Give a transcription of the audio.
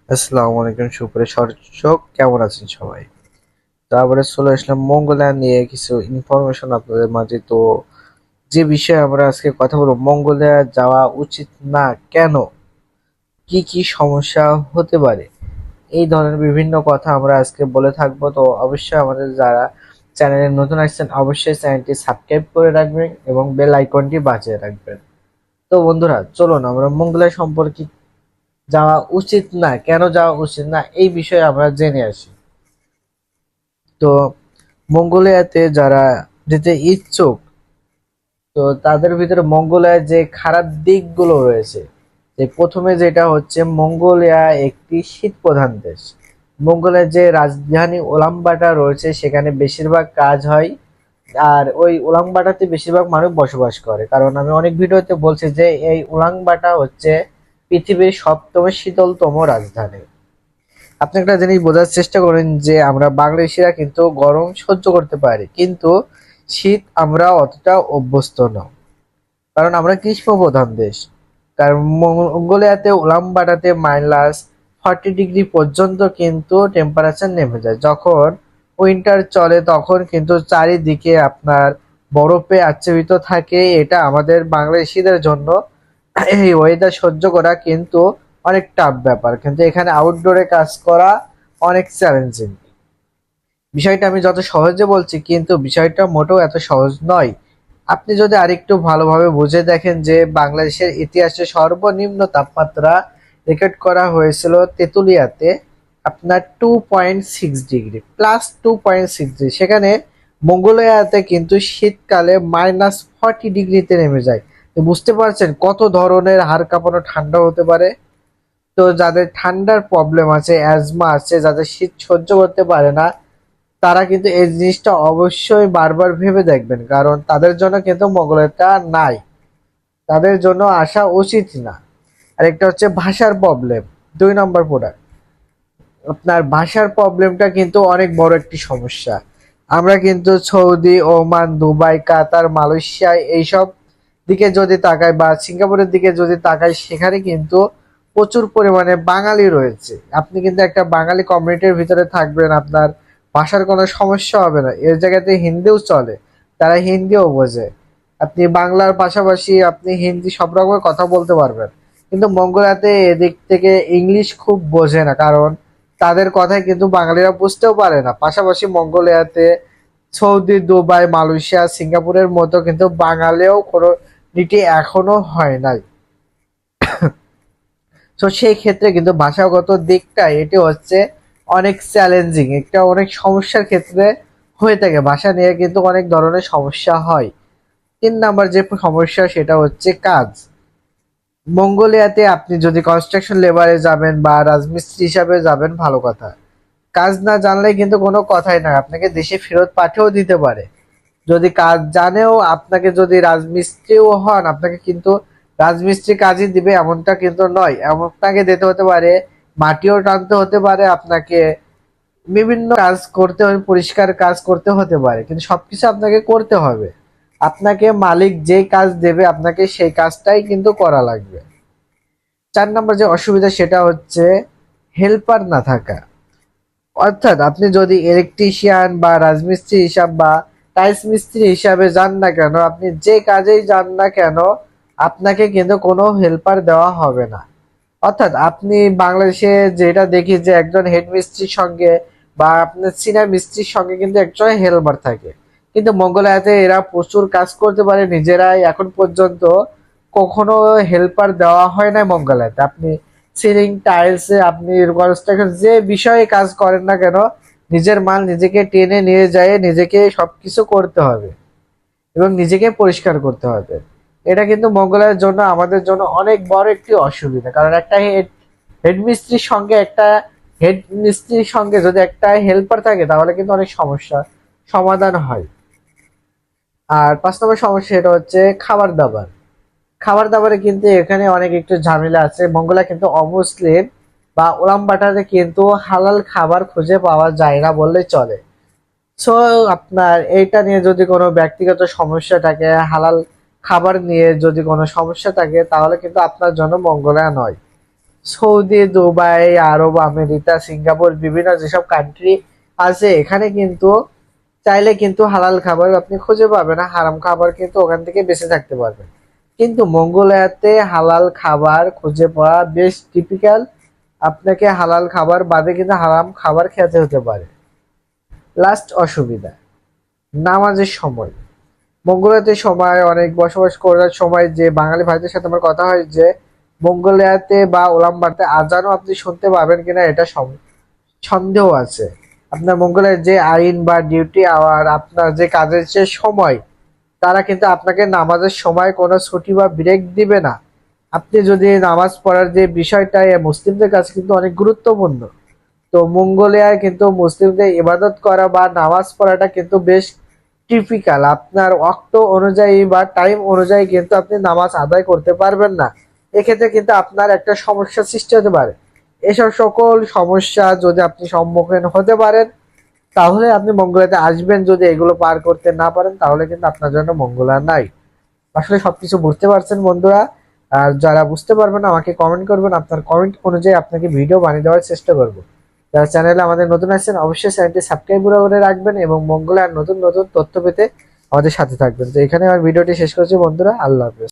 আসসালামু আলাইকুম সুপ্রিয় দর্শক, কেমন আছেন সবাই? তো আবার চলে আসলাম মঙ্গলয়ান নিয়ে কিছু ইনফরমেশন আপনাদের মাঝে। তো যে বিষয়ে আমরা আজকে কথা বলবো, মঙ্গলয়া যাওয়া উচিত না কেন, কি কি সমস্যা হতে পারে, এই ধরনের বিভিন্ন কথা আমরা আজকে বলে থাকবো। তো অবশ্যই আমাদের যারা চ্যানেলে নতুন আসছেন অবশ্যই চ্যানেলটি সাবস্ক্রাইব করে রাখবেন এবং বেল আইকনটি বাজিয়ে রাখবেন। তো বন্ধুরা, চলুন আমরা মঙ্গলয়া সম্পর্কে যাওয়া উচিত না কেন যাওয়া উচিত না এই বিষয়ে আমরা জেনে আসি। তো মঙ্গোলিয়াতে যারা যেতে ইচ্ছুক, তো তাদের ভিতরে মঙ্গোলিয়ার যে খারাপ দিকগুলো রয়েছে, যে প্রথমে যেটা হচ্ছে, মঙ্গোলিয়া একটি শীত প্রধান দেশ। মঙ্গোলিয়ার যে রাজধানী উলানবাটার রয়েছে সেখানে বেশিরভাগ কাজ হয়, আর ওই উলানবাটাতে বেশিরভাগ মানুষ বসবাস করে। কারণ আমি অনেক ভিডিওতে বলছি যে এই উলানবাটা হচ্ছে পৃথিবীর সপ্তম শীতলতম রাজধানী। আপনি একটা জিনিস বোঝার চেষ্টা করেন যে আমরা বাংলাদেশিরা কিন্তু গরম সহ্য করতে পারি, কিন্তু শীত আমরা অতটা অভ্যস্ত নই, কারণ আমরা গ্রীষ্ম প্রধান দেশ। কারণ মঙ্গোলিয়াতে উলানবাটাতে -40 ডিগ্রি পর্যন্ত কিন্তু টেম্পারেচার নেমে যায়। যখন উইন্টার চলে তখন কিন্তু চারিদিকে আপনার বরফে আচ্ছাদিত থাকে। এটা আমাদের বাংলাদেশিদের জন্য এই ওয়েদার সহ্য করা কিন্তু অনেক টাফ ব্যাপার, কিন্তু এখানে আউটডোরে কাজ করা অনেক চ্যালেঞ্জিং। বিষয়টা আমি যত সহজে বলছি, কিন্তু বিষয়টা মোটেও এত সহজ নয়। আপনি যদি আরেকটু ভালোভাবে বুঝে দেখেন যে বাংলাদেশের ইতিহাসে সর্বনিম্ন তাপমাত্রা রেকর্ড করা হয়েছিল তেঁতুলিয়াতে, আপনার 2.6 ডিগ্রি, +2.6 ডিগ্রি। সেখানে মঙ্গোলিয়াতে কিন্তু শীতকালে -40 ডিগ্রিতে নেমে যায়। তো বুঝতে পারছেন কত ধরনের হাড় কাঁপানো ঠান্ডা হতে পারে। তো যাদের ঠান্ডার প্রবলেম আছে, অ্যাজমা আছে, যাদের শীত সহ্য করতে পারে না, তারা কিন্তু এই জিনিসটা অবশ্যই বারবার ভেবে দেখবেন, কারণ তাদের জন্য কিন্তু মঙ্গলয়ানটা নাই, তাদের জন্য আসা উচিত না। আর একটা হচ্ছে ভাষার প্রবলেম, 2 নম্বর প্রোডাক্ট। আপনার ভাষার প্রবলেমটা কিন্তু অনেক বড় একটি সমস্যা। আমরা কিন্তু সৌদি, ওমান, দুবাই, কাতার, মালয়েশিয়া এইসব দিকে যদি তাকাই বা সিঙ্গাপুরের দিকে যদি তাকাই, সেখানে কিন্তু প্রচুর পরিমাণে বাঙালি রয়েছে। আপনি কিন্তু একটা বাঙালি কমিউনিটির ভিতরে থাকবেন, আপনার ভাষার কোনো সমস্যা হবে না। এর জায়গাতে হিন্দিও চলে, তারা হিন্দিও বোঝে। আপনি বাংলার পাশাপাশি আপনি হিন্দি সব রকমের কথা বলতে পারবেন। কিন্তু মঙ্গোলিয়াতে এদিক থেকে ইংলিশ খুব বোঝে না, কারণ তাদের কথায় কিন্তু বাঙালিরা বুঝতেও পারে না। পাশাপাশি মঙ্গোলিয়াতে সৌদি, দুবাই, মালয়েশিয়া, সিঙ্গাপুরের মতো কিন্তু বাঙালিও কোনো নীতি এখনো হয় নাই। তো সেই ক্ষেত্রে কিন্তু ভাষাগত দিকটা এটি হচ্ছে অনেক চ্যালেঞ্জিং, একটা অনেক সমস্যার ক্ষেত্রে হয়ে থাকে। ভাষা নিয়ে কিন্তু অনেক ধরনের সমস্যা হয়। 3 নাম্বার যে সমস্যা সেটা হচ্ছে কাজ। মঙ্গোলিয়াতে আপনি যদি কনস্ট্রাকশন লেবারে যাবেন বা রাজমিস্ত্রি হিসাবে যাবেন, ভালো কথা। কাজ না জানলে কিন্তু কোনো কথাই না, আপনাকে দেশে ফেরত পাঠিয়েও দিতে পারে। যদি কাজ জানেও, আপনাকে যদি রাজমিস্ত্রিও হন, আপনাকে কিন্তু রাজমিস্ত্রি কাজই দিবে এমনটা কিন্তু নয়। আপনাকে দিতে হতে পারে, মাটিও টানতে হতে পারে, আপনাকে বিভিন্ন কাজ করতে হবে, পরিষ্কার কাজ করতে হতে পারে, কিন্তু সবকিছু আপনাকে করতে হবে। আপনাকে মালিক যে কাজ দেবে আপনাকে সেই কাজটাই কিন্তু করা লাগবে। 4 নম্বর যে অসুবিধা সেটা হচ্ছে হেল্পার না থাকা। অর্থাৎ আপনি যদি ইলেকট্রিশিয়ান বা রাজমিস্ত্রি হিসাব বা টাইলস মিস্ত্রি হিসাবে যান না কেন, আপনি যে কাজেই যান না কেন, আপনাকে কিন্তু কোনো হেল্পার দেওয়া হবে না। অর্থাৎ আপনি বাংলাদেশে যেটা দেখি যে একজন হেড মিস্ত্রির সঙ্গে বা আপনার সিনিয়র মিস্ত্রির সঙ্গে কিন্তু একজন হেল্পার থাকে, কিন্তু মঙ্গোলিয়াতে এরা প্রচুর কাজ করতে পারে নিজেরাই। এখন পর্যন্ত কখনো হেল্পার দেওয়া হয় না মঙ্গোলিয়াতে। আপনি সিলিং টাইলসে, আপনি কনস্ট্রাকশন যে বিষয়ে কাজ করেন না কেন, নিজের মাল নিজেকে টেনে নিয়ে যায়, নিজেকে সবকিছু করতে হবে এবং নিজেকে পরিষ্কার করতে হবে। এটা কিন্তু মঙ্গলের জন্য, আমাদের জন্য অনেক বড় একটি অসুবিধা। কারণ একটা হেড মিস্ত্রির সঙ্গে যদি একটা হেল্পার থাকে তাহলে কিন্তু অনেক সমস্যা সমাধান হয়। আর 5 নম্বর সমস্যা এটা হচ্ছে খাবার দাবার। খাবার দাবারে কিন্তু এখানে অনেক একটু ঝামেলা আছে। মঙ্গোলিয়া কিন্তু অমুসলিম, বা উলানবাটারে কিন্তু হালাল খাবার খুঁজে পাওয়া যায় না বললেই চলে। সো আপনার এইটা নিয়ে যদি কোনো ব্যক্তিগত সমস্যা থাকে, হালাল খাবার নিয়ে যদি কোনো সমস্যা থাকে, তাহলে কিন্তু আপনার জন্য মঙ্গলা নয়। সৌদি, দুবাই, আরব আমিরাত, সিঙ্গাপুর বিভিন্ন যেসব কান্ট্রি আছে এখানে কিন্তু চাইলে কিন্তু হালাল খাবার আপনি খুঁজে পাবেন না, হারাম খাবার কিন্তু ওখান থেকে বেঁচে থাকতে পারবেন। কিন্তু মঙ্গোলিয়াতে হালাল খাবার খুঁজে পাওয়া বেশ টিপিক্যাল। আপনাকে হালাল খাবার বাদে কিন্তু হারাম খাবার খেতে হতে পারে। লাস্ট অসুবিধা, নামাজের সময়। মঙ্গোলিয়াতে সময় অনেক বসবাস করার সময় যে বাঙালি ভাইদের সাথে আমার কথা হয় যে মঙ্গোলিয়াতে বা উলানবাটারতে আজানও আপনি শুনতে পাবেন কিনা এটা সন্দেহ আছে। আপনার মঙ্গলের যে আইন বা ডিউটি আওয়ার, আপনার যে কাজের যে সময়, তারা কিন্তু আপনাকে নামাজের সময় কোনো ছুটি বা ব্রেক দিবে না। আপনি যদি নামাজ পড়ার যে বিষয়টা মুসলিমদের কাছে কিন্তু অনেক গুরুত্বপূর্ণ। তো মঙ্গোলিয়ায় কিন্তু মুসলিমদের ইবাদত করা বা নামাজ পড়াটা কিন্তু বেশ টিপিক্যাল। আপনার ওয়াক্ত অনুযায়ী বা টাইম অনুযায়ী কিন্তু আপনি নামাজ আদায় করতে পারবেন না। এক্ষেত্রে কিন্তু আপনার একটা সমস্যা সৃষ্টি হতে পারে। এসব সকল সমস্যা যদি আপনি সম্মুখীন হতে পারেন তাহলে আপনি মঙ্গোলিয়াতে আসবেন। যদি এগুলো পার করতে না পারেন তাহলে কিন্তু আপনার জন্য মঙ্গোলিয়া নাই। আসলে সবকিছু বুঝতে পারছেন বন্ধুরা? আর যারা বুঝতে পারবেন না আমাকে কমেন্ট করবেন, আপনার কমেন্ট অনুযায়ী আপনাকে ভিডিও বানিয়ে দেওয়ার চেষ্টা করব। যারা চ্যানেলে আমাদের নতুন আসছেন অবশ্যই চ্যানেলটি সাবস্ক্রাইব করে রাখবেন এবং মঙ্গোলিয়ার নতুন নতুন তথ্য পেতে আমাদের সাথে থাকবেন। তো এখানে আমার ভিডিওটি শেষ করছি বন্ধুরা, আল্লাহ হাফেজ।